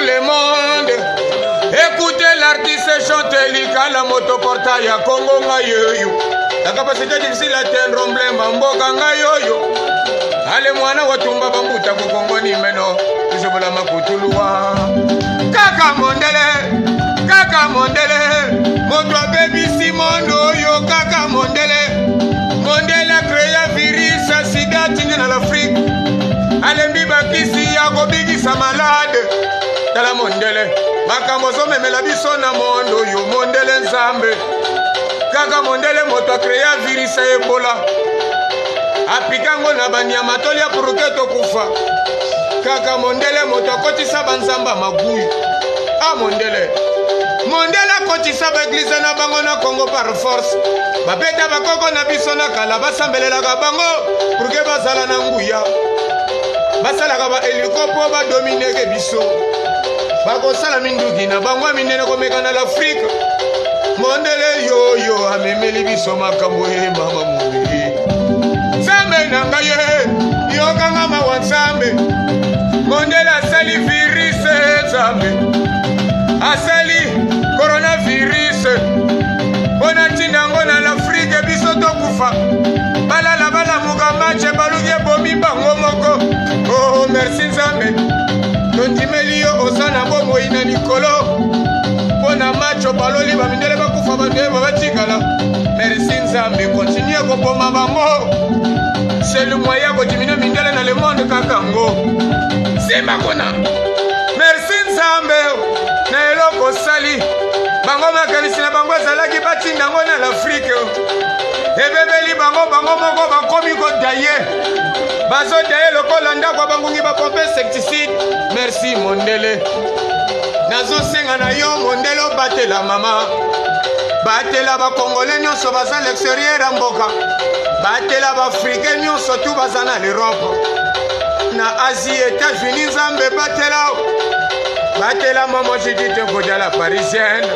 le monde. Écoutez l'artiste chanter l'ikala motoporta ya Congo ngayoyo. La capacité difficile d'atteindre Mblemba mboka ngayoyo. Ale mwana watumba bambuta ku Congo ni meno. Isobola makutuluwa. Kaka mondele. Moto baby Simondo yo kaka mondele. Mondele a créé virus sida tindi na l'Afrique. Ale mbiba kisi ya kobikisa malade. Tala mondele. Makambo zo memela biso na mondo yo mondele nzambe. Kaka mondele moto a créé virus Ebola. Apikango na banyama tolia puruke tokufa. Kaka mondele moto akotisa banzamba magui. Ah mondele akotisa ba église na bango na Congo par force. Bapeta bakoko na biso na kala basambelelaka bango puruke bazala na nguya. Basalaka ba helicoptère ba domineke biso. Bakosala minduki na bango minene komeka na l'Afrique. Mondele yo amemeli biso makambo ye mama mubi. Zambe na ngaye yokanga mawa nzambe. Mondele asali virus nzambe. Asali coronavirus. Bona tinango na l'Afrique biso tokufa. Bala muka mache baluge bomi bango moko. Oh merci nzambe. Tontimeli yo osana bomo ina nikolo. Bona macho baloli bamindele bakufa bandele babatikala. Merci nzambe continue kopoma bango. C'est le moyen de diminuer mindele dans le monde kakango. C'est makona. Merci nzambe. Na eloko sali. Bango makanisi na bango zalaki batinda ngo na l'Afrique. Ebebeli bango moko bakomi ko daye. Bazo daye lokola ndako bangungi ba pompe insecticide. Merci mondele. Nazo senga na yo mondele batela mama. Batela ba congolais nyonso baza l'extérieur ya mboka. Batela ba africain nyonso tu baza na l'Europe. Na Asie États-Unis nzambe batela maman Judith Ngoja la parisienne.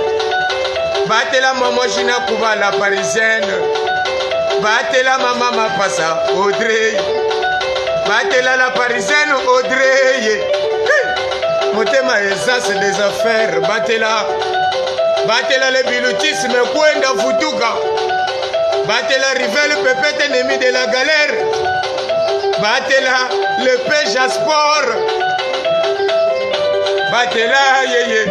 Batela maman Gina Kuba la parisienne. Batela maman Mapasa Audrey. Batela la parisienne Audrey. Motema essence des affaires. Batela le biloutisme kwenda futuka. Batela Rivel Pépette ennemi de la galère. Batela le Péja Sport. Batela yeye.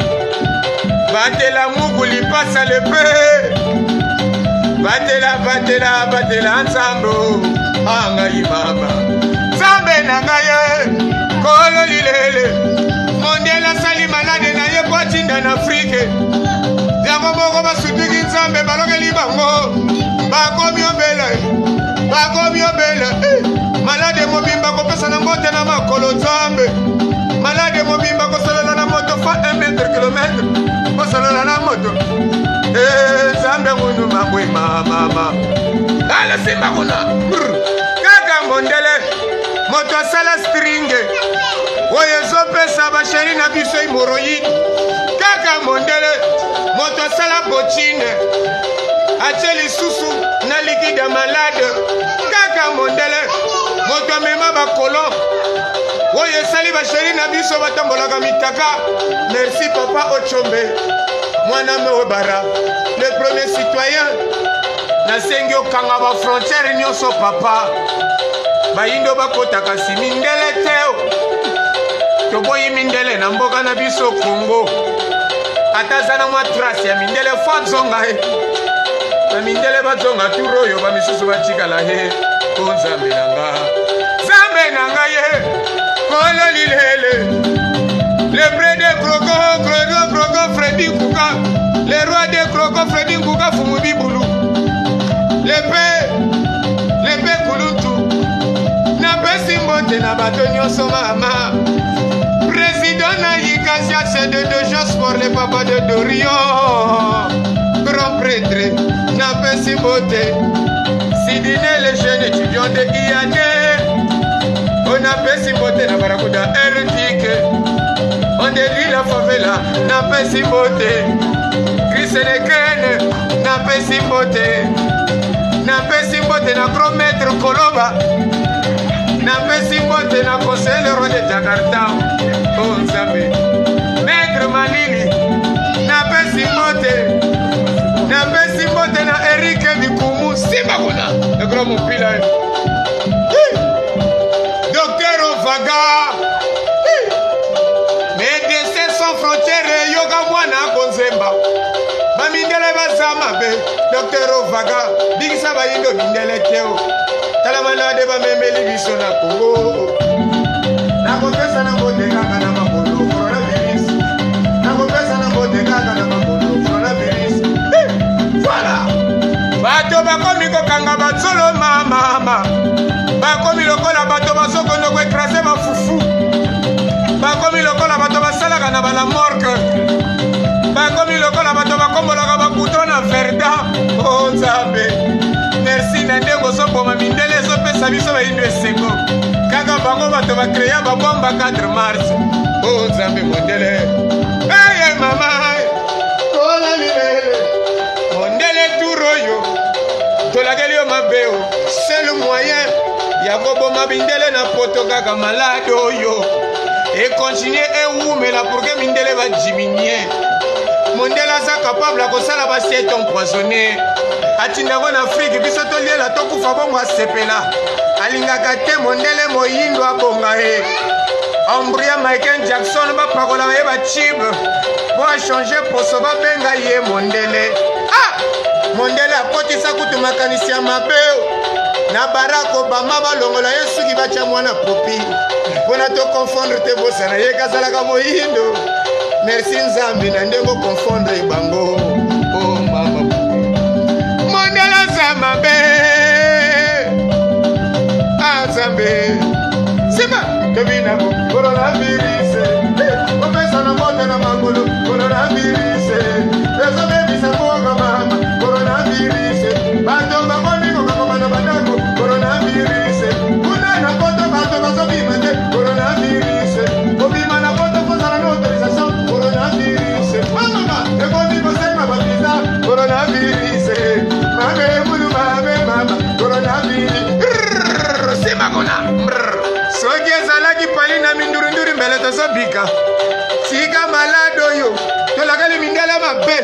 Batela Muguli passa le peu. Batela ensemble. Angayi mama. Zambe nangaye. Kolo lilele. Mondela sali malade na ye kwa tinda na Afrique. Yango moko basutiki nzambe balokeli bango. Bakomi obela. Malade mobimba kopesa na mbote na makolo nzambe. Malade mobimba kosolola na moto fa 1 mètre kilomètre. Kosolola na moto. Nzambe ngunu mabwe mama. Ala simba kuna. Kaka mondele. Moto asala string. Oye zopesa basheri na biso hemorrhoïde. Kaka mondele. Moto asala bochine. Acheli susu na liquide malade. Kaka mondele. Moto amema bakolo. Oye sali basheri na biso batambolaka mitaka. Merci papa Ochombe. Mwana mewebara. Le premier citoyen. Nasengi okanga ba frontière nyonso papa. Bayindo bakotaka si mindele teo. Toboyi mindele na mboka na biso Congo. Atazana mwa trace ya mindele fadzonga he. Na mindele bazonga turoyo ba misusu batikala he. Konzambe nanga. Zambe nanga ye. Kolo lilele. Le près de Krogo Freddy Kuka. Le roi de Krogo Freddy Kuka Fumubi Boulou. Le paix Kulutu. Na pesi mbote na bato nyonso mama. Président na Yikasia c'est de deux jours pour les papas de Dorion. Grand prêtre na pesi mbote. Sidine les jeunes étudiants de IAD. On a pesi mbote na Barakuda Eltique. On dédie la favela na pesi mbote. Chris Nekene na pesi mbote. Na pesi mbote na grand maître Koloba. Na pesi mbote na conseil le roi de Jakarta. Oh Nzambe. Pablo Mupila. Docteur Ovaga. Médecins sans frontières, yoga mwana konzemba. Bamindele bazama be. Docteur Ovaga. Bigisa bayindo mindele teo. Talamanade bamemeli biso na Congo. Nakopesa na boteka kana makolo coronavirus. Nakopesa na boteka kana makolo coronavirus. Voilà. Bato bakomi kokanga batsolo mama. Bakomi lokola bato bazokondo ko écraser bafufu. Bakomi lokola bato basalaka na bala morgue. Bakomi lokola bato bakombolaka bakuto na verda. Oh Nzambe. Merci na ndeko soboma mindele zopesa biso bayindo esengo. Kaka bango bato bakreya babomba 4 mars. Oh Nzambe mondele. Hey mama. Kola lilele. Mondele turoyo. Tolakeli yo mabeo. C'est le moyen. Yakoboma bindele na poto kaka malade oyo. Et continuer et oumela pour que mindele va diminuer. Mondele aza capable à kosala basiete empoisonné. Atindango na Afrique biso toliela tokufa bongo asepela. Alingaka te mondele moyindo abonga e. Ambria Michael Jackson bapakola ye bachibe. Bo a changer poso babenga ye mondele. Ah! Mondele akotisa kutu makanisi ya mabeo. Na Barack Obama balongola ye suki bacha mwana popi. Bona to confondre te bosana ye kazalaka moyindo. Merci Nzambi na ndeko confondre bango. Oh mama. Mondele zama be. Nzambe. Sima tobina mo coronavirus. Opesa na moto na magolo coronavirus. Eso baby sa boga mama coronavirus. Bato bakoni ko kamana badako coronavirus. Kuna na koto bato bazobima te coronavirus. Obima na kotokozala na autorisation coronavirus. Mama ekoni kosema babiza coronavirus. Mama coronavirus. Soki ezalaki pali na mindurunduri mbele tozobika. Tika malado yo. Tolakali mindele mabe.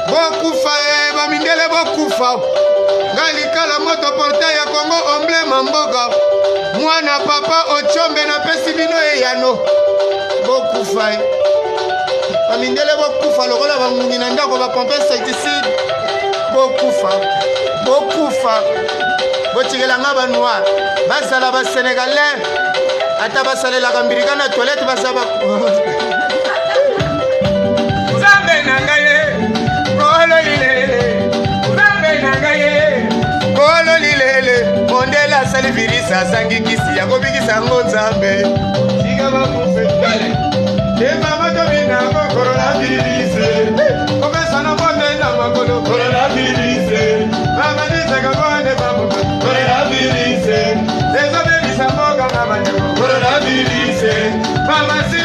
Bokufa bamindele bokufa. Ngalikala moto portail ya Congo emblème mboka. Mwana papa ochombe na pesi bino eyano. Bokufa. Bamindele bokufa lokola bangungi na ndako bapompe insecticide. Bokufa. Bokufa. Bochigela ngaba noir. Basala ba Sénégalais. Ata basalela kambirika na toilette basaba. Zambe nangaye. Kolo lilele. Zambe nangaye. Kolo lilele. Mondela sali virisa sangi kisi ya kobikisa ngonzambe. Siga ba kufetale. Ema matomina ko coronavirus. Komesa na bonde na makolo coronavirus. Mama disega bonde babu coronavirus. Coronavirus, mama si